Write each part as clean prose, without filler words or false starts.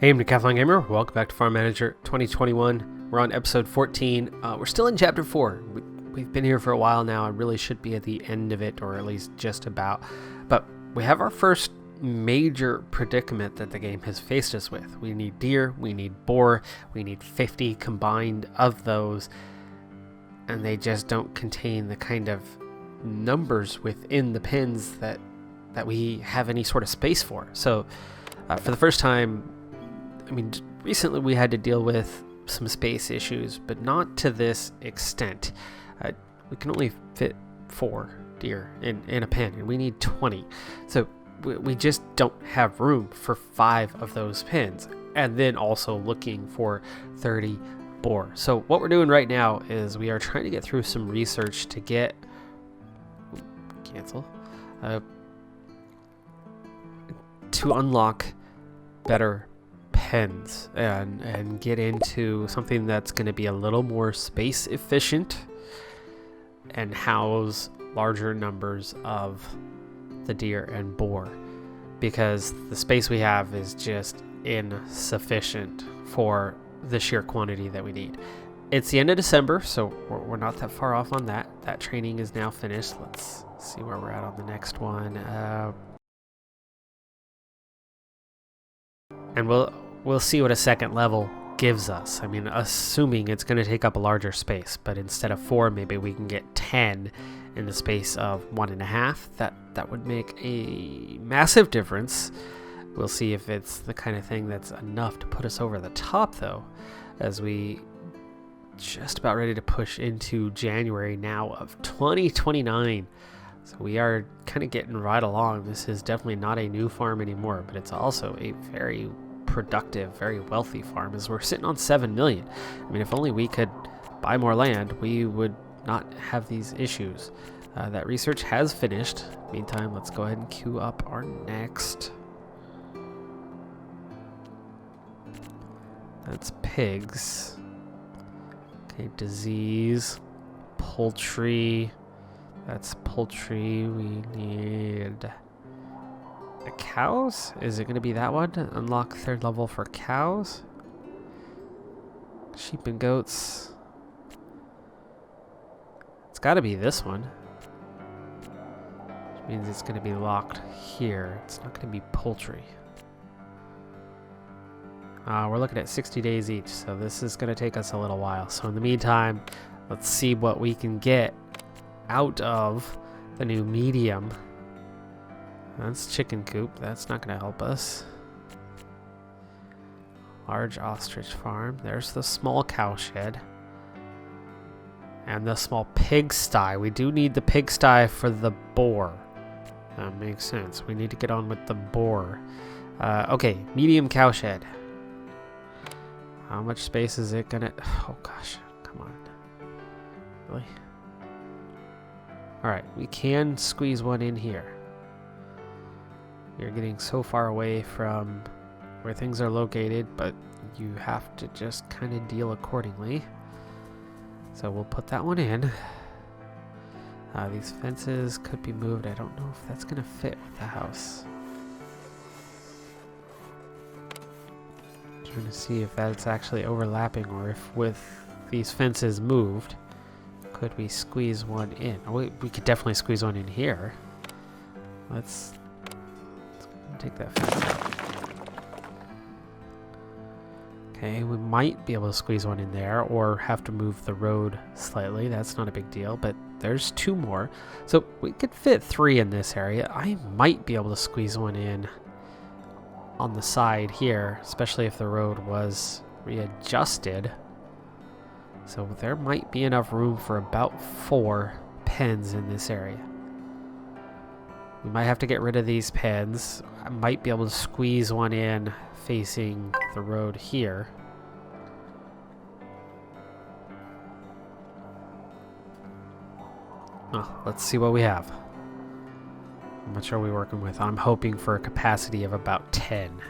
Hey, I'm Decathlon Gamer. Welcome back to Farm Manager 2021. We're on episode 14. We're still in chapter 4. We've been here for a while now. I really should be at the end of it, or at least just about. But we have our first major predicament that the game has faced us with. We need deer, we need boar, we need 50 combined of those, and they just don't contain the kind of numbers within the pens that we have any sort of space for. So for the first time, recently we had to deal with some space issues, but not to this extent. We can only fit 4 deer in a pen, and we need 20. So we just don't have room for 5 of those pens, and then also looking for 30 boar. So what we're doing right now is we are trying to get through some research to get to unlock better pens and get into something that's going to be a little more space efficient and house larger numbers of the deer and boar, because the space we have is just insufficient for the sheer quantity that we need. It's the end of December, so we're not that far off on that. That training is now finished. Let's see where we're at on the next one. And we'll see what a second level gives us. Assuming it's going to take up a larger space, but instead of 4, maybe we can get 10 in the space of 1.5. That would make a massive difference. We'll see if it's the kind of thing that's enough to put us over the top, though, as we just about ready to push into January now of 2029. So we are kind of getting right along. This is definitely not a new farm anymore, but it's also a very productive, very wealthy farm, as we're sitting on 7 million. If only we could buy more land, we would not have these issues. That research has finished. Meantime, let's go ahead and queue up our next. That's pigs. Okay, disease, poultry. That's poultry. We need the cows. Is it going to be that one? Unlock 3rd level for cows. Sheep and goats. It's got to be this one. Which means it's going to be locked here. It's not going to be poultry. We're looking at 60 days each, so this is going to take us a little while. So in the meantime, let's see what we can get out of the new medium. That's chicken coop. That's not going to help us. Large ostrich farm. There's the small cow shed. And the small pigsty. We do need the pigsty for the boar. That makes sense. We need to get on with the boar. Okay, medium cow shed. How much space is it gonna... Oh gosh, come on. Really? Alright, we can squeeze one in here. You're getting so far away from where things are located, but you have to just kind of deal accordingly. So we'll put that one in. These fences could be moved. I don't know if that's going to fit with the house. Trying to see if that's actually overlapping, or if with these fences moved, could we squeeze one in? Oh, we could definitely squeeze one in here. Let's take that fence out. Okay, we might be able to squeeze one in there, or have to move the road slightly. That's not a big deal, but there's 2 more. So we could fit 3 in this area. I might be able to squeeze one in on the side here, especially if the road was readjusted. So there might be enough room for about 4 pens in this area. We might have to get rid of these pens. I might be able to squeeze one in facing the road here. Oh, let's see what we have. How much are we working with? I'm hoping for a capacity of about 10.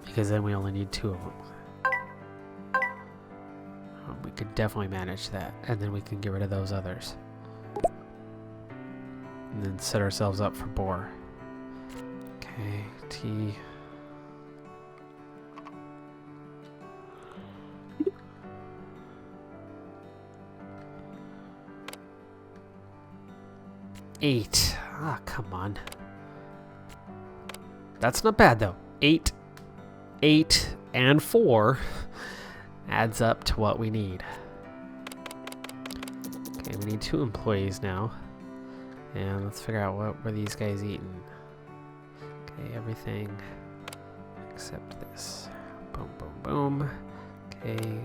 Because then we only need 2 of them. We could definitely manage that. And then we can get rid of those others. And then set ourselves up for boar. Okay, T. Eight. Ah, come on. That's not bad though. 8, 8, and 4 adds up to what we need. Okay, we need 2 employees now. And let's figure out what were these guys eating. Okay, everything except this. Boom, boom, boom. Okay,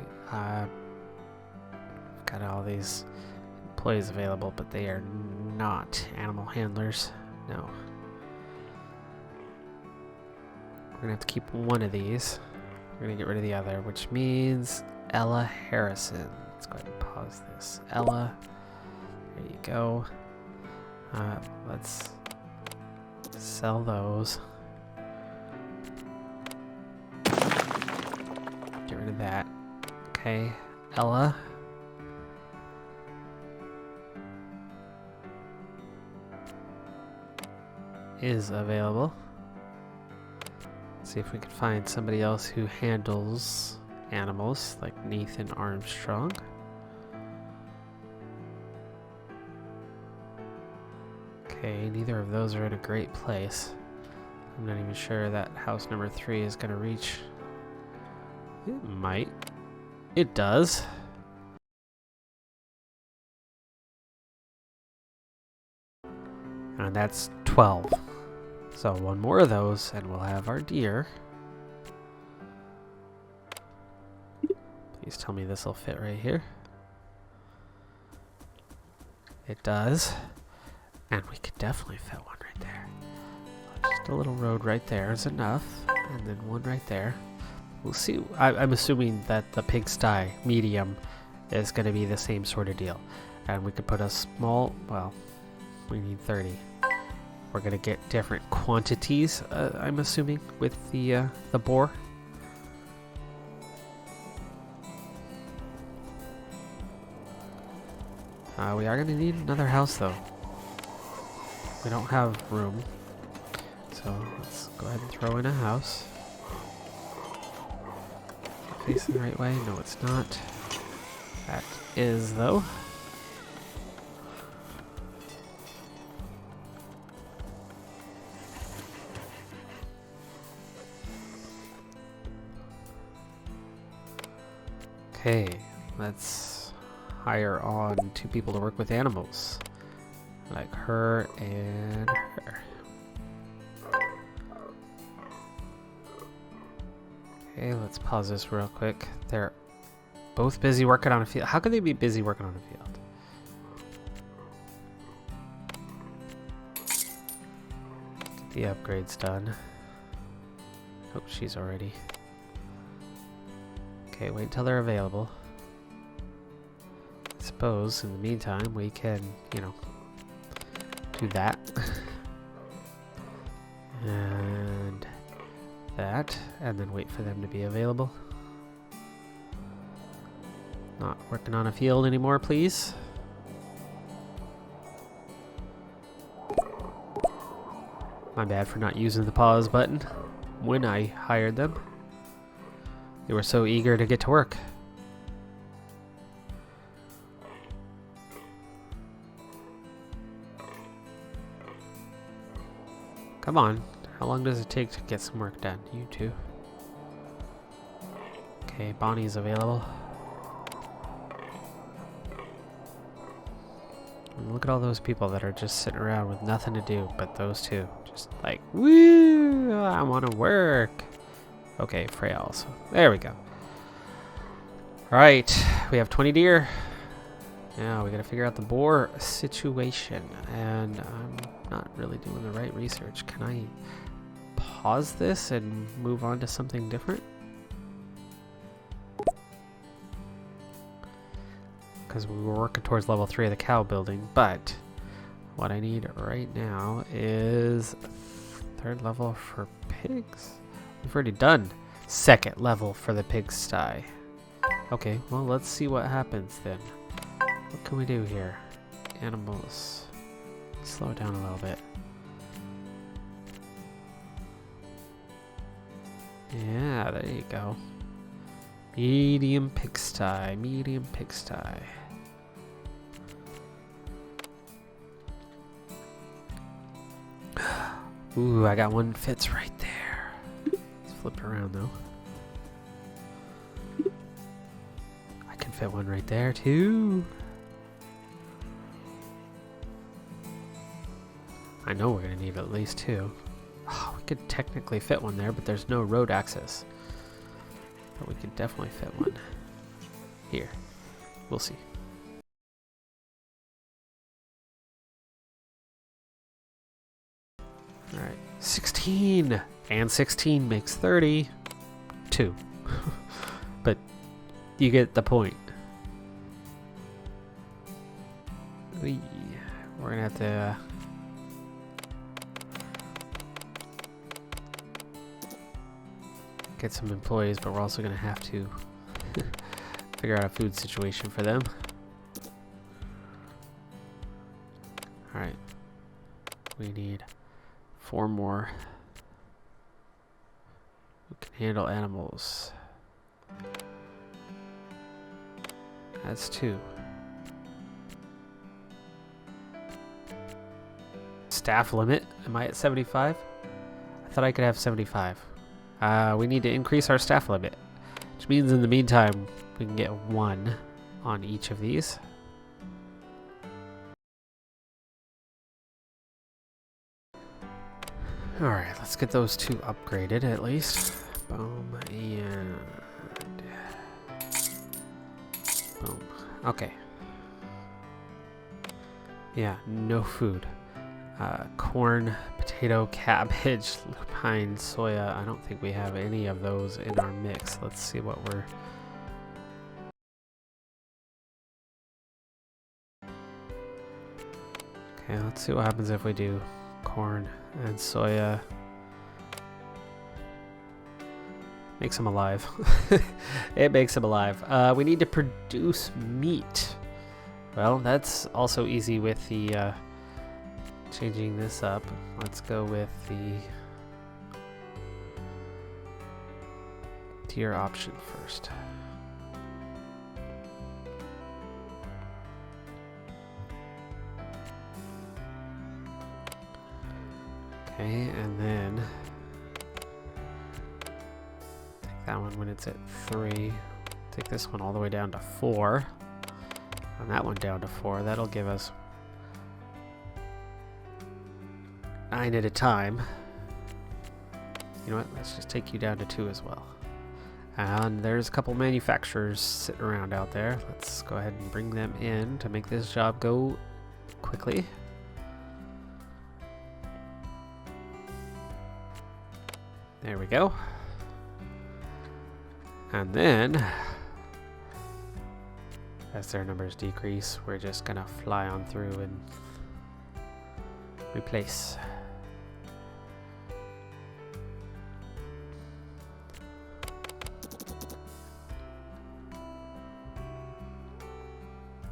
got all these employees available, but they are not animal handlers. No. We're gonna have to keep one of these. We're gonna get rid of the other, which means Ella Harrison. Let's go ahead and pause this. Ella, there you go. Let's sell those. Get rid of that. Okay, Ella. Is available. Let's see if we can find somebody else who handles animals, like Nathan Armstrong. Okay, neither of those are in a great place. I'm not even sure that house number 3 is going to reach. It might. It does. And that's 12. So one more of those and we'll have our deer. Please tell me this will fit right here. It does. And we could definitely fit one right there. Just a little road right there is enough. And then one right there. We'll see. I'm assuming that the pigsty medium is going to be the same sort of deal. And we could put a small, well, we need 30. We're going to get different quantities, I'm assuming, with the boar. We are going to need another house, though. We don't have room. So let's go ahead and throw in a house. Facing the right way? No, it's not. That is, though. Okay, let's hire on 2 people to work with animals. Like her and her. Okay, let's pause this real quick. They're both busy working on a field. How could they be busy working on a field? Get the upgrades done. Oh, she's already. Okay, wait until they're available. I suppose in the meantime we can, you know, do that. And that, and then wait for them to be available. Not working on a field anymore, please. My bad for not using the pause button when I hired them. They were so eager to get to work. Come on. How long does it take to get some work done? You two. Okay, Bonnie's available. And look at all those people that are just sitting around with nothing to do but those two. Just like, woo! I want to work. Okay, Freya also. There we go. Alright, we have 20 deer. Now we gotta figure out the boar situation. And I'm not really doing the right research. Can I pause this and move on to something different? Because we were working towards level 3 of the cow building, but what I need right now is 3rd level for pigs. We've already done 2nd level for the pigsty. Okay, well, let's see what happens then. What can we do here? Animals. Slow it down a little bit. Yeah, there you go. Medium pigsty, medium pigsty. Ooh, I got one fits right there. Let's flip it around though. I can fit one right there too. I know we're gonna need at least two. Oh, we could technically fit one there, but there's no road access. But we could definitely fit one here. We'll see. Alright, 16! And 16 makes 32. But you get the point. We're gonna have to... get some employees, but we're also gonna have to figure out a food situation for them. Alright. We need 4 more who can handle animals. That's 2. Staff limit. Am I at 75? I thought I could have 75. We need to increase our staff limit, which means in the meantime we can get 1 on each of these. Alright, let's get those 2 upgraded at least. Boom and boom. Okay. Yeah, no food. Corn, potato, cabbage, lupine, soya. I don't think we have any of those in our mix. Let's see what we're... Okay, let's see what happens if we do corn and soya. Makes them alive. It makes them alive. We need to produce meat. Well, that's also easy with the... changing this up. Let's go with the tier option first. Okay, and then take that one when it's at 3. Take this one all the way down to 4. And that one down to 4. That'll give us 9 at a time. You know what? Let's just take you down to 2 as well. And there's a couple manufacturers sitting around out there. Let's go ahead and bring them in to make this job go quickly. There we go. And then, as their numbers decrease, we're just gonna fly on through and replace.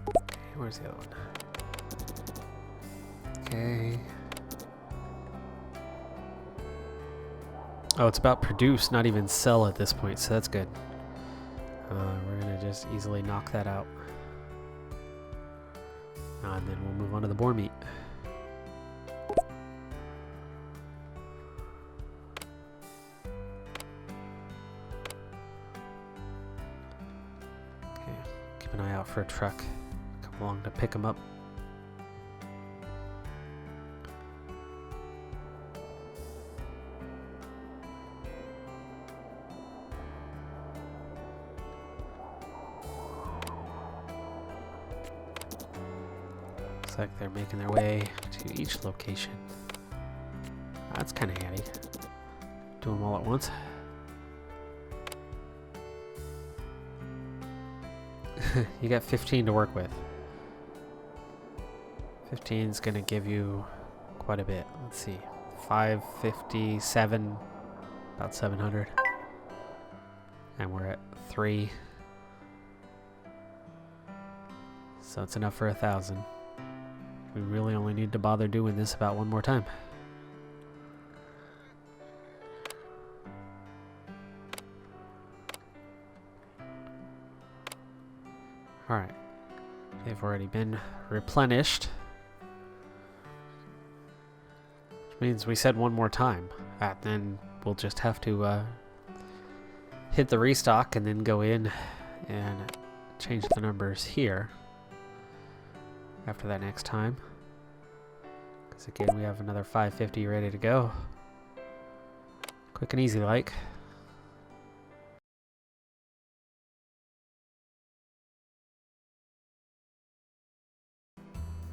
Okay, where's the other one? Okay. Oh, it's about produce, not even sell at this point, so that's good. We're gonna just easily knock that out. And then we'll move on to the boar meat. Okay, keep an eye out for a truck. Come along to pick them up. Looks like they're making their way to each location. That's kind of handy. Do them all at once. You got 15 to work with. 15 is going to give you quite a bit. Let's see. 557, about 700. And we're at 3. So it's enough for 1,000. We really only need to bother doing this about 1 more time. Alright. They've already been replenished. Which means we said one more time. Then we'll just have to hit the restock and then go in and change the numbers here after that next time. Because again, we have another 550 ready to go. Quick and easy like.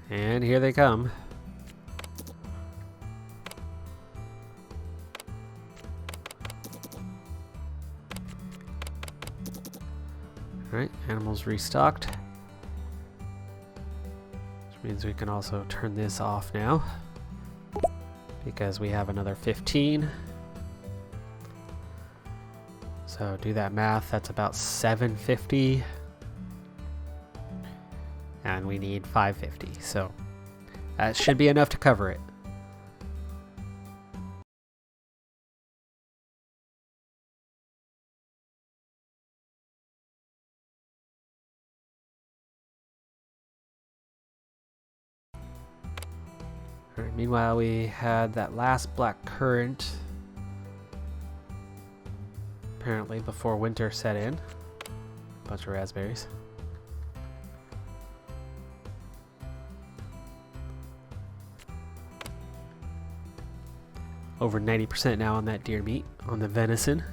And here they come. Alright, animals restocked. Which means we can also turn this off now. Because we have another 15. So do that math, that's about 750. And we need 550, so that should be enough to cover it. Alright, meanwhile, we had that last black currant, apparently before winter set in. A bunch of raspberries. Over 90% now on that deer meat, on the venison.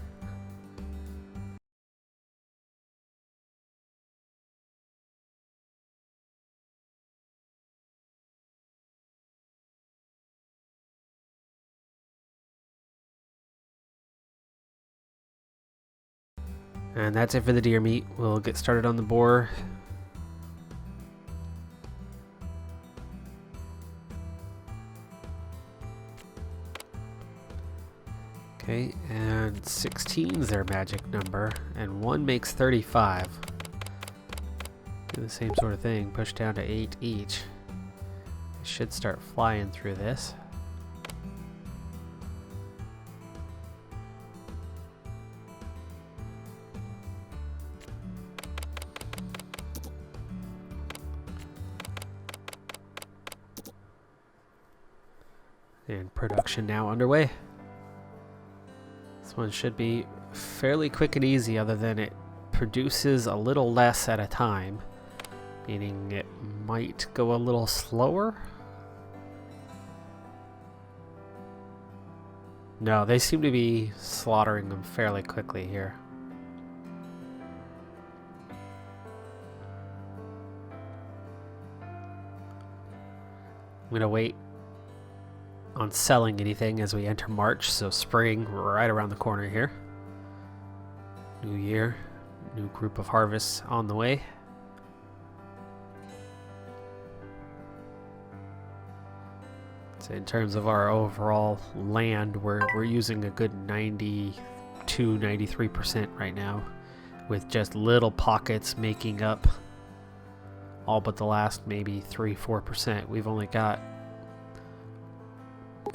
And that's it for the deer meat. We'll get started on the boar. Okay, and 16 is their magic number, and 1 makes 35. Do the same sort of thing, push down to 8 each. I should start flying through this. And production now underway. This one should be fairly quick and easy, other than it produces a little less at a time, meaning it might go a little slower. No, they seem to be slaughtering them fairly quickly here. I'm gonna wait on selling anything as we enter March, so spring right around the corner here. New year, new group of harvests on the way. So in terms of our overall land, we're using a good 92-93% right now, with just little pockets making up all but the last maybe 3-4%. We've only got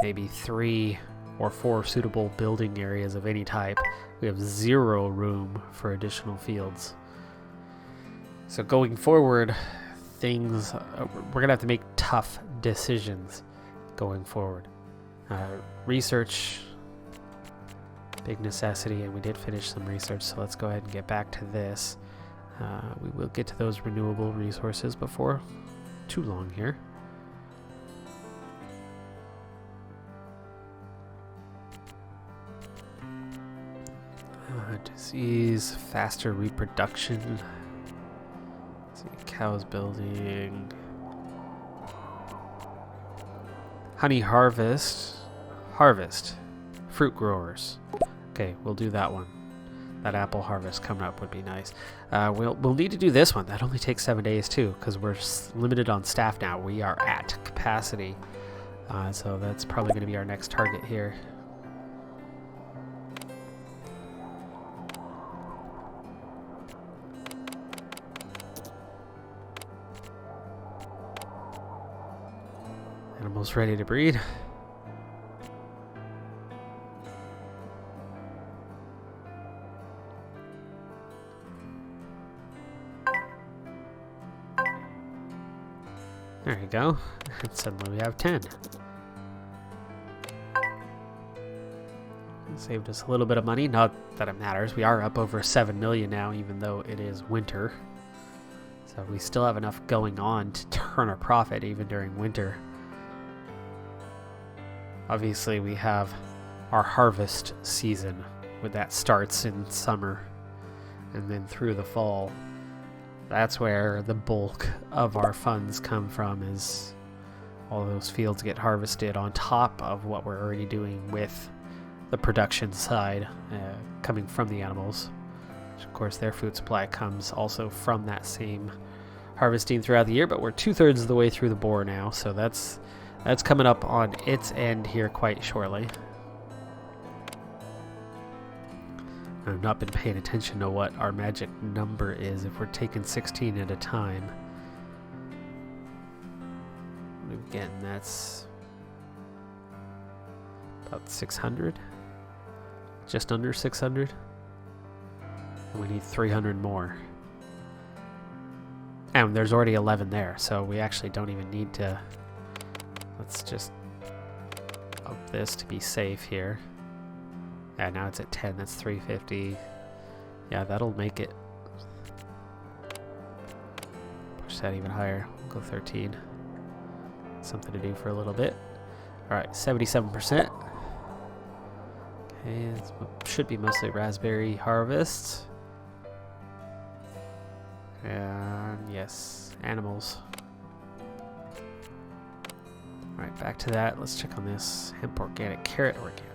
maybe 3 or 4 suitable building areas of any type. We have 0 room for additional fields. So going forward, things we're gonna have to make tough decisions going forward. Research, big necessity, and we did finish some research, so let's go ahead and get back to this. We will get to those renewable resources before too long here. Disease, faster reproduction. Let's see, cows building. Honey harvest. Harvest. Fruit growers. Okay, we'll do that one. That apple harvest coming up would be nice. We'll need to do this one. That only takes 7 days too, because we're limited on staff now. We are at capacity. So that's probably going to be our next target here. Animals ready to breed. There you go. And suddenly we have 10. It saved us a little bit of money. Not that it matters. We are up over 7 million now, even though it is winter. So we still have enough going on to turn a profit even during winter. Obviously, we have our harvest season, where that starts in summer and then through the fall. That's where the bulk of our funds come from, is all those fields get harvested on top of what we're already doing with the production side coming from the animals. Which of course their food supply comes also from that same harvesting throughout the year, but we're 2/3 of the way through the boar now, so that's coming up on its end here quite shortly. I've not been paying attention to what our magic number is if we're taking 16 at a time. Again, that's about 600. Just under 600. We need 300 more. And there's already 11 there, so we actually don't even need to... Let's just up this to be safe here. Yeah, now it's at 10, that's 350. Yeah, that'll make it. Push that even higher. We'll go 13. Something to do for a little bit. Alright, 77%. Okay, it should be mostly raspberry harvests. And yes, animals. Alright, back to that. Let's check on this. Hemp organic, carrot organic.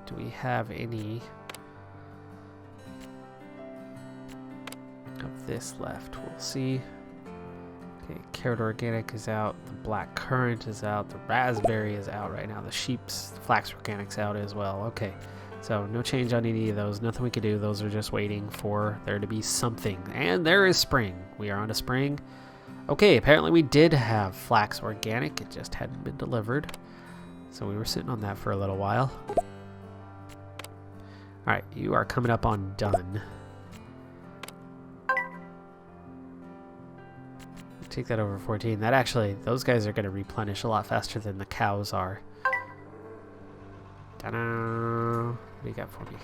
Do we have any of this left? We'll see. Okay, carrot organic is out. The black currant is out. The raspberry is out right now. The flax organic's out as well. Okay, so no change on any of those. Nothing we can do. Those are just waiting for there to be something. And there is spring. We are on a spring. Okay, apparently we did have flax organic. It just hadn't been delivered. So we were sitting on that for a little while. Alright, you are coming up on done. Take that over 14. That actually, those guys are going to replenish a lot faster than the cows are. Ta-da! What do you got for me?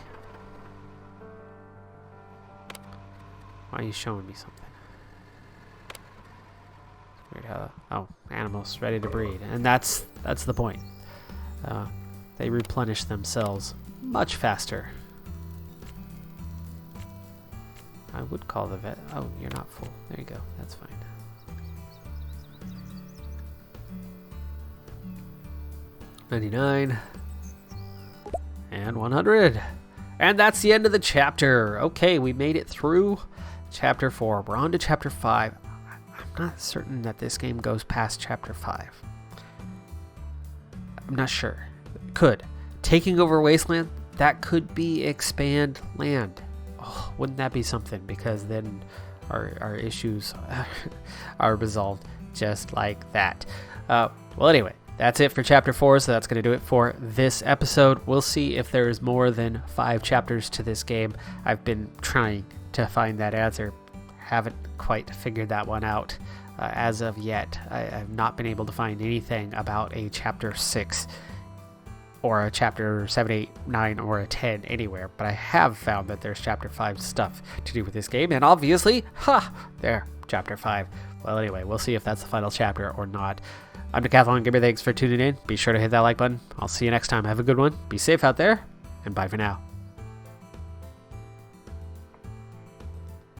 Why are you showing me something? Weird how... Oh, animals ready to breed. And that's the point. They replenish themselves much faster. I would call the vet. Oh, you're not full. There you go. That's fine. $99 and 100, and that's the end of the chapter. Okay, we made it through chapter 4. We're on to chapter 5. I'm not certain that this game goes past chapter 5. I'm not sure. It could. Taking over Wasteland, that could be expand land. Oh, wouldn't that be something? Because then our issues are resolved just like that. Well, anyway, that's it for chapter 4, so that's going to do it for this episode. We'll see if there is more than 5 chapters to this game. I've been trying to find that answer. Haven't quite figured that one out as of yet. I've not been able to find anything about a chapter 6 or a chapter 7, 8, 9, or a 10 anywhere, but I have found that there's chapter 5 stuff to do with this game, and obviously, there, chapter 5. Well, anyway, we'll see if that's the final chapter or not. I'm Decathlon. Give me thanks for tuning in. Be sure to hit that like button. I'll see you next time. Have a good one. Be safe out there, and bye for now.